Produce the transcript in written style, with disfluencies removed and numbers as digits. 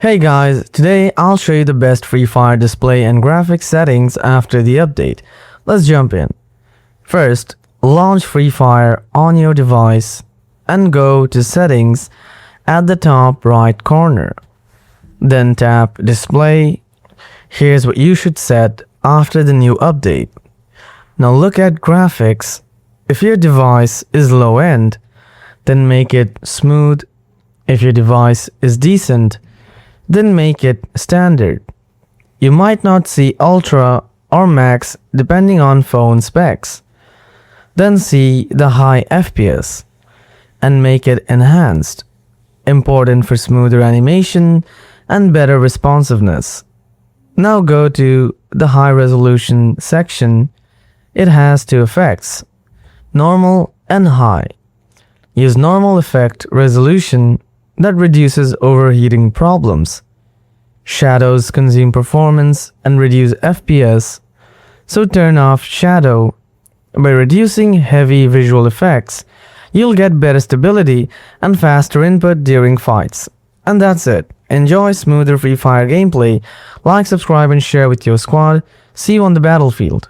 Hey guys, today I'll show you the best Free Fire display and graphics settings after the update. Let's jump in. First, launch Free Fire on your device and go to Settings at the top right corner. Then tap Display. Here's what you should set after the new update. Now look at graphics. If your device is low end, then make it smooth. If your device is decent, then make it standard. You might not see ultra or max depending on phone specs. Then see the high FPS and make it enhanced, important for smoother animation and better responsiveness. Now go to the high resolution section. It has two effects, normal and high. Use normal effect resolution that reduces overheating problems. Shadows consume performance and reduce FPS, so turn off shadow. By reducing heavy visual effects, you'll get better stability and faster input during fights. And that's it. Enjoy smoother Free Fire gameplay. Like, subscribe and share with your squad. See you on the battlefield.